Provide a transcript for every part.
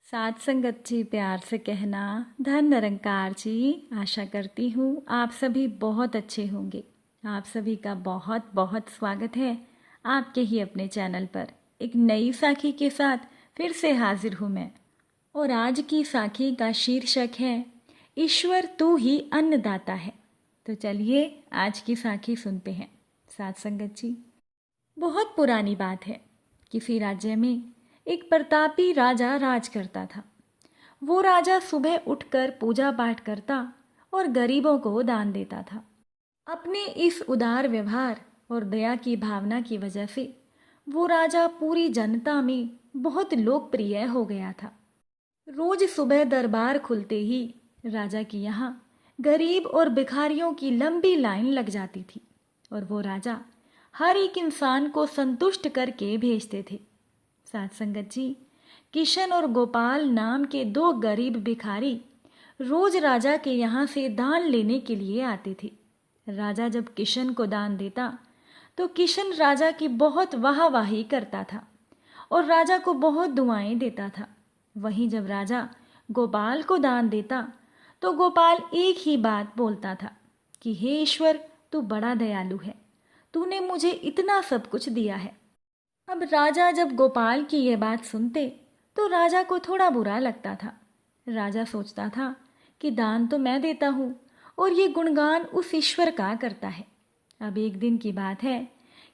साथ संगत जी प्यार से कहना, धन निरंकार जी। आशा करती हूँ आप सभी बहुत अच्छे होंगे। आप सभी का बहुत बहुत स्वागत है आपके ही अपने चैनल पर। एक नई साखी के साथ फिर से हाजिर हूँ मैं। और आज की साखी का शीर्षक है ईश्वर तू ही अन्नदाता है। तो चलिए आज की साखी सुनते हैं साथ संगत जी। बहुत पुरानी बात है। किसी राज्य में एक प्रतापी राजा राज करता था। वो राजा सुबह उठकर पूजा पाठ करता और गरीबों को दान देता था। अपने इस उदार व्यवहार और दया की भावना की वजह से वो राजा पूरी जनता में बहुत लोकप्रिय हो गया था। रोज सुबह दरबार खुलते ही राजा के यहाँ गरीब और भिखारियों की लंबी लाइन लग जाती थी और वो राजा हर एक इंसान को संतुष्ट करके भेजते थे। साथ संगत जी, किशन और गोपाल नाम के दो गरीब भिखारी रोज राजा के यहाँ से दान लेने के लिए आते थे। राजा जब किशन को दान देता तो किशन राजा की बहुत वाहवाही करता था और राजा को बहुत दुआएं देता था। वहीं जब राजा गोपाल को दान देता तो गोपाल एक ही बात बोलता था कि हे ईश्वर, तू बड़ा दयालु है, तूने मुझे इतना सब कुछ दिया है। अब राजा जब गोपाल की ये बात सुनते तो राजा को थोड़ा बुरा लगता था। राजा सोचता था कि दान तो मैं देता हूँ और ये गुणगान उस ईश्वर का करता है। अब एक दिन की बात है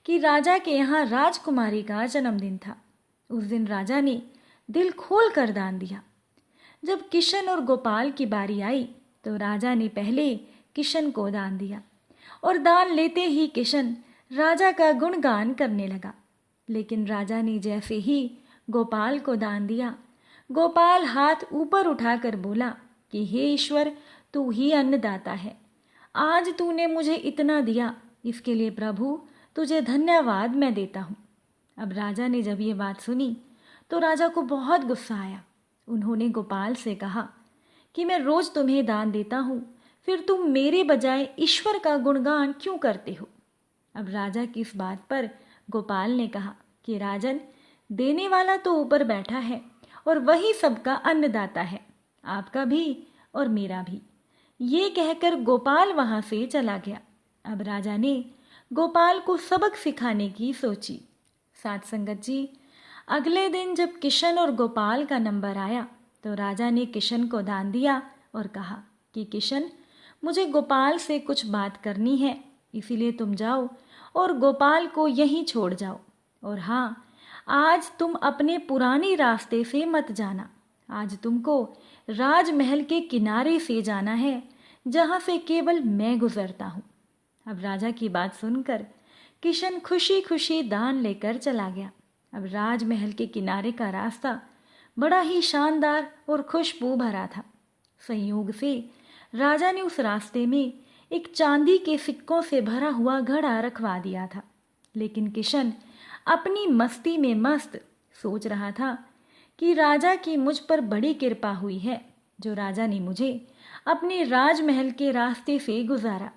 कि राजा के यहाँ राजकुमारी का जन्मदिन था। उस दिन राजा ने दिल खोल कर दान दिया। जब किशन और गोपाल की बारी आई तो राजा ने पहले किशन को दान दिया और दान लेते ही किशन राजा का गुणगान करने लगा। लेकिन राजा ने जैसे ही गोपाल को दान दिया, गोपाल हाथ ऊपर उठाकर बोला कि हे ईश्वर, तू ही अन्नदाता है। आज तूने मुझे इतना दिया, इसके लिए प्रभु तुझे धन्यवाद मैं देता हूँ। अब राजा ने जब ये बात सुनी तो राजा को बहुत गुस्सा आया। उन्होंने गोपाल से कहा कि मैं रोज तुम्हें दान देता हूँ, फिर तुम मेरे बजाय ईश्वर का गुणगान क्यों करते हो। अब राजा की इस बात पर गोपाल ने कहा कि राजन, देने वाला तो ऊपर बैठा है और वही सबका अन्नदाता है, आपका भी और मेरा भी। ये कहकर गोपाल वहां से चला गया। अब राजा ने गोपाल को सबक सिखाने की सोची। साथ संगत जी, अगले दिन जब किशन और गोपाल का नंबर आया तो राजा ने किशन को दान दिया और कहा कि किशन, मुझे गोपाल से कुछ बात करनी है, इसीलिए तुम जाओ और गोपाल को यहीं छोड़ जाओ। और हाँ, आज तुम अपने पुराने रास्ते से मत जाना। आज तुमको राजमहल के किनारे से जाना है, जहाँ से केवल मैं गुजरता हूँ। अब राजा की बात सुनकर किशन खुशी खुशी दान लेकर चला गया। अब राजमहल के किनारे का रास्ता बड़ा ही शानदार और खुशबू भरा था। संयोग से राजा ने उस रास्ते में एक चांदी के सिक्कों से भरा हुआ घड़ा रखवा दिया था। लेकिन किशन अपनी मस्ती में मस्त सोच रहा था कि राजा की मुझ पर बड़ी कृपा हुई है, जो राजा ने मुझे अपने राजमहल के रास्ते से गुजारा।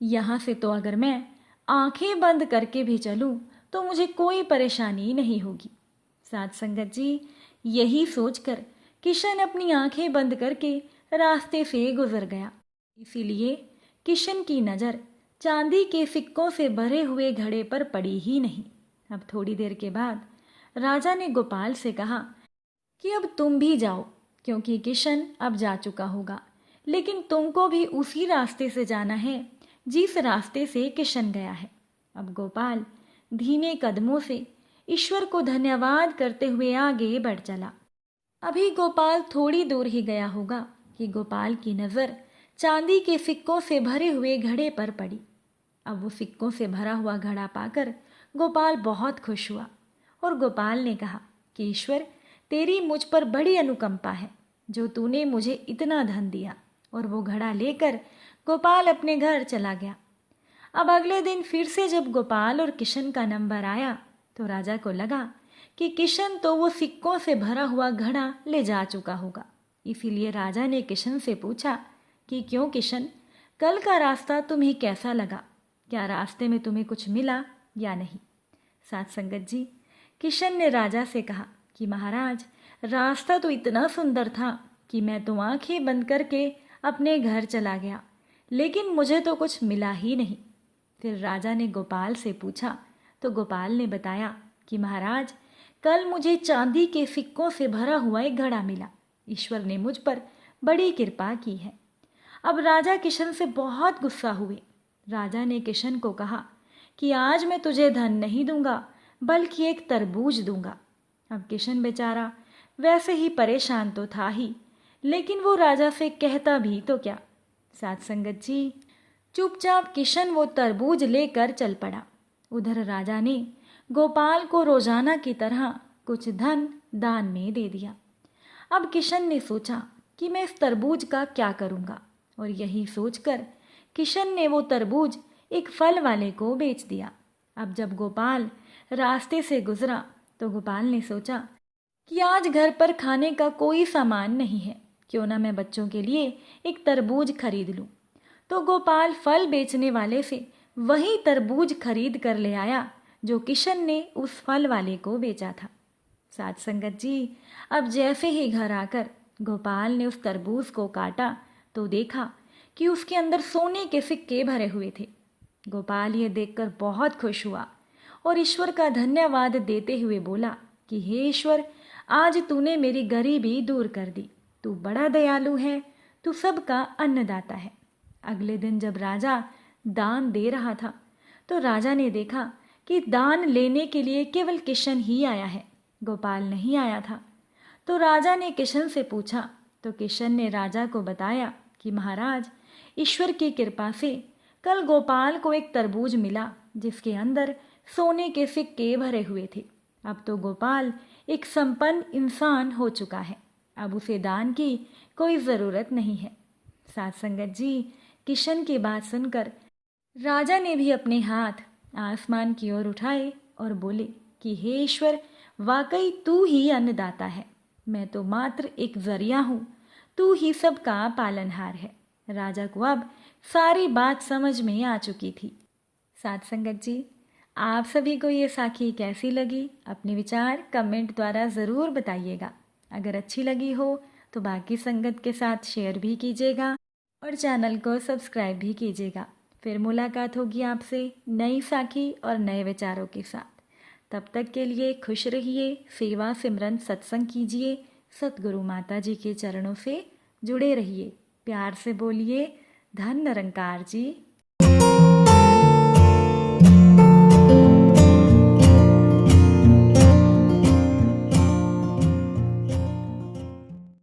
यहाँ से तो अगर मैं आंखें बंद करके भी चलूं तो मुझे कोई परेशानी नहीं होगी। साथ संगत जी, यही सोचकर किशन अपनी आंखें बंद करके रास्ते से गुजर गया। इसीलिए किशन की नज़र चांदी के सिक्कों से भरे हुए घड़े पर पड़ी ही नहीं। अब थोड़ी देर के बाद राजा ने गोपाल से कहा कि अब तुम भी जाओ, क्योंकि किशन अब जा चुका होगा, लेकिन तुमको भी उसी रास्ते से जाना है जिस रास्ते से किशन गया है। अब गोपाल धीमे कदमों से ईश्वर को धन्यवाद करते हुए आगे बढ़ चला। अभी गोपाल थोड़ी दूर ही गया होगा कि गोपाल की नज़र चांदी के सिक्कों से भरे हुए घड़े पर पड़ी। अब वो सिक्कों से भरा हुआ घड़ा पाकर गोपाल बहुत खुश हुआ और गोपाल ने कहा कि ईश्वर, तेरी मुझ पर बड़ी अनुकंपा है, जो तूने मुझे इतना धन दिया। और वो घड़ा लेकर गोपाल अपने घर चला गया। अब अगले दिन फिर से जब गोपाल और किशन का नंबर आया तो राजा को लगा कि किशन तो वो सिक्कों से भरा हुआ घड़ा ले जा चुका होगा। इसीलिए राजा ने किशन से पूछा कि क्यों किशन, कल का रास्ता तुम्हें कैसा लगा? क्या रास्ते में तुम्हें कुछ मिला या नहीं? साथ संगत जी, किशन ने राजा से कहा कि महाराज, रास्ता तो इतना सुंदर था कि मैं तो आंखें बंद करके अपने घर चला गया, लेकिन मुझे तो कुछ मिला ही नहीं। फिर राजा ने गोपाल से पूछा तो गोपाल ने बताया कि महाराज, कल मुझे चांदी के सिक्कों से भरा हुआ एक घड़ा मिला। ईश्वर ने मुझ पर बड़ी कृपा की है। अब राजा किशन से बहुत गुस्सा हुए। राजा ने किशन को कहा कि आज मैं तुझे धन नहीं दूंगा, बल्कि एक तरबूज दूंगा। अब किशन बेचारा वैसे ही परेशान तो था ही, लेकिन वो राजा से कहता भी तो क्या। साथ संगत जी, चुपचाप किशन वो तरबूज लेकर चल पड़ा। उधर राजा ने गोपाल को रोजाना की तरह कुछ धन दान में दे दिया। अब किशन ने सोचा कि मैं इस तरबूज का क्या करूंगा, और यही सोचकर किशन ने वो तरबूज एक फल वाले को बेच दिया। अब जब गोपाल रास्ते से गुजरा तो गोपाल ने सोचा कि आज घर पर खाने का कोई सामान नहीं है, क्यों ना मैं बच्चों के लिए एक तरबूज खरीद लूं। तो गोपाल फल बेचने वाले से वही तरबूज खरीद कर ले आया जो किशन ने उस फल वाले को बेचा था। साथ संगत जी, अब जैसे ही घर आकर गोपाल ने उस तरबूज को काटा तो देखा कि उसके अंदर सोने के सिक्के भरे हुए थे। गोपाल ये देखकर बहुत खुश हुआ और ईश्वर का धन्यवाद देते हुए बोला कि हे ईश्वर, आज तूने मेरी गरीबी दूर कर दी। तू बड़ा दयालु है, तू सबका अन्नदाता है। अगले दिन जब राजा दान दे रहा था तो राजा ने देखा कि दान लेने के लिए केवल किशन ही आया है, गोपाल नहीं आया था। तो राजा ने किशन से पूछा तो किशन ने राजा को बताया कि महाराज, ईश्वर की कृपा से कल गोपाल को एक तरबूज मिला जिसके अंदर सोने के सिक्के भरे हुए थे। अब तो गोपाल एक संपन्न इंसान हो चुका है, अब उसे दान की कोई ज़रूरत नहीं है। साथ संगत जी, किशन की बात सुनकर राजा ने भी अपने हाथ आसमान की ओर उठाए और बोले कि हे ईश्वर, वाकई तू ही अन्नदाता है, मैं तो मात्र एक जरिया हूँ, तू ही सबका पालनहार है। राजा को अब सारी बात समझ में आ चुकी थी। साथ संगत जी, आप सभी को ये साखी कैसी लगी, अपने विचार कमेंट द्वारा ज़रूर बताइएगा। अगर अच्छी लगी हो तो बाकी संगत के साथ शेयर भी कीजिएगा और चैनल को सब्सक्राइब भी कीजिएगा। फिर मुलाकात होगी आपसे नई साखी और नए विचारों के साथ। तब तक के लिए खुश रहिए, सेवा सिमरन सत्संग कीजिए, सतगुरु माता जी के चरणों से जुड़े रहिए। प्यार से बोलिए धन निरंकार जी